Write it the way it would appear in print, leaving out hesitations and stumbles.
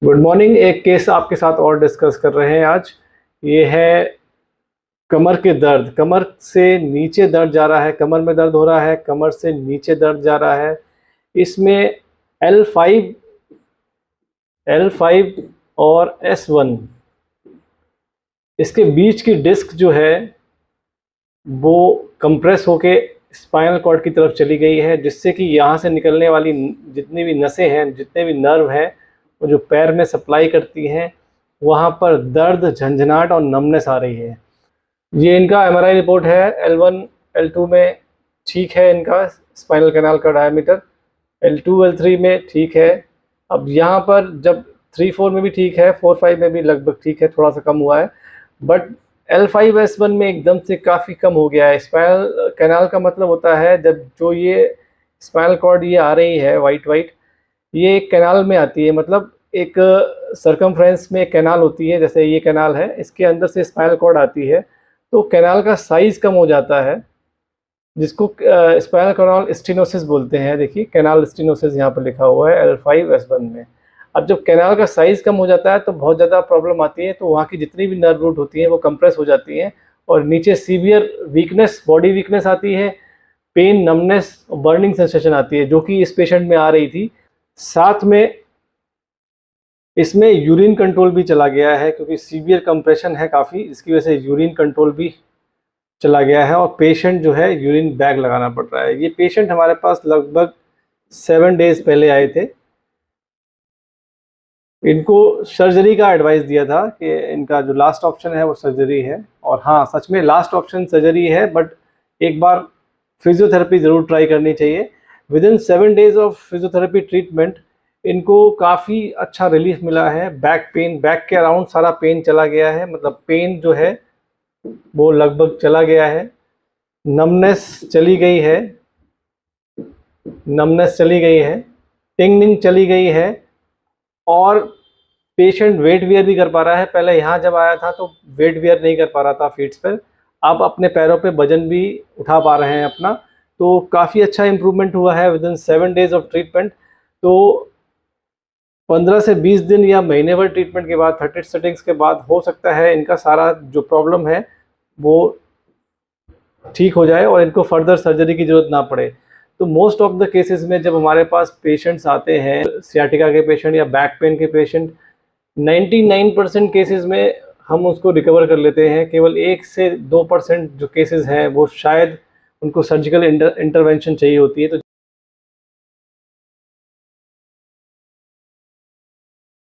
Good morning. एक case आपके साथ और डिस्कस कर रहे हैं आज। ये है कमर के दर्द। कमर से नीचे दर्द जा रहा है, कमर में दर्द हो रहा है, कमर से नीचे दर्द जा रहा है। इसमें L5 L5 और S1, इसके बीच की डिस्क जो है वो कंप्रेस होके स्पाइनल कॉर्ड की तरफ चली गई है, जिससे कि यहाँ से निकलने वाली जितनी भी नसें हैं, जितने भी नर्व हैं, वो जो पैर में सप्लाई करती हैं, वहाँ पर दर्द, झंझनाहट और नमनेस आ रही है। ये इनका MRI रिपोर्ट है। L1 L2 में ठीक है, इनका स्पाइनल कैनाल का डायमीटर। L2 L3 में ठीक है। अब यहाँ पर जब 3-4 में भी ठीक है, 4-5 में भी लगभग ठीक है, थोड़ा सा कम हुआ है, बट L5S1 में एकदम से काफ़ी कम हो गया है। स्पाइनल कैनाल का मतलब होता है जब जो ये स्पाइनल कॉर्ड ये आ रही है वाइट वाइट, ये एक कैनाल में आती है, मतलब एक सर्कमफ्रेंस में एक कैनाल होती है, जैसे ये कैनाल है, इसके अंदर से स्पाइनल कॉर्ड आती है, तो कैनाल का साइज़ कम हो जाता है, जिसको स्पाइनल कैनाल स्टेनोसिस बोलते हैं। देखिए कैनाल स्टेनोसिस यहाँ पर लिखा हुआ है L5S1 में। अब जब कैनाल का साइज़ कम हो जाता है तो बहुत ज़्यादा प्रॉब्लम आती है, तो वहाँ की जितनी भी नर्व रूट होती हैं वो कंप्रेस हो जाती हैं और नीचे सीवियर वीकनेस, बॉडी वीकनेस आती है, पेन, नमनेस, बर्निंग सेंसेशन आती है, जो कि इस पेशेंट में आ रही थी। साथ में इसमें यूरिन कंट्रोल भी चला गया है, क्योंकि सीवियर कंप्रेशन है काफ़ी, इसकी वजह से यूरिन कंट्रोल भी चला गया है और पेशेंट जो है यूरिन बैग लगाना पड़ रहा है। ये पेशेंट हमारे पास लगभग 7 डेज़ पहले आए थे। इनको सर्जरी का एडवाइस दिया था कि इनका जो लास्ट ऑप्शन है वो सर्जरी है, और हाँ, सच में लास्ट ऑप्शन सर्जरी है, बट एक बार फिजियोथेरेपी ज़रूर ट्राई करनी चाहिए। With in 7 days of physiotherapy treatment इनको काफ़ी अच्छा रिलीफ मिला है। बैक पेन, बैक के अराउंड सारा पेन चला गया है, मतलब पेन जो है वो लगभग चला गया है। नमनेस चली गई है, नमनेस चली गई है, टिंगलिंग चली गई है, और पेशेंट वेट वियर भी कर पा रहा है। पहले यहाँ जब आया था तो वेट वियर नहीं कर पा रहा था फीट्स पर, अब अपने पैरों पे वजन भी उठा पा रहे हैं अपना, तो काफ़ी अच्छा इम्प्रूवमेंट हुआ है with in 7 days of treatment. तो 15 से 20 दिन या महीने भर ट्रीटमेंट के बाद, 30 सेटिंग्स के बाद, हो सकता है इनका सारा जो प्रॉब्लम है वो ठीक हो जाए और इनको फर्दर सर्जरी की ज़रूरत ना पड़े। तो मोस्ट ऑफ द केसेस में जब हमारे पास पेशेंट्स आते हैं, सियाटिका के पेशेंट या बैक पेन के पेशेंट, 99% केसेस में हम उसको रिकवर कर लेते हैं। केवल 1 से 2% जो केसेस हैं वो शायद उनको सर्जिकल इंटरवेंशन चाहिए होती है। तो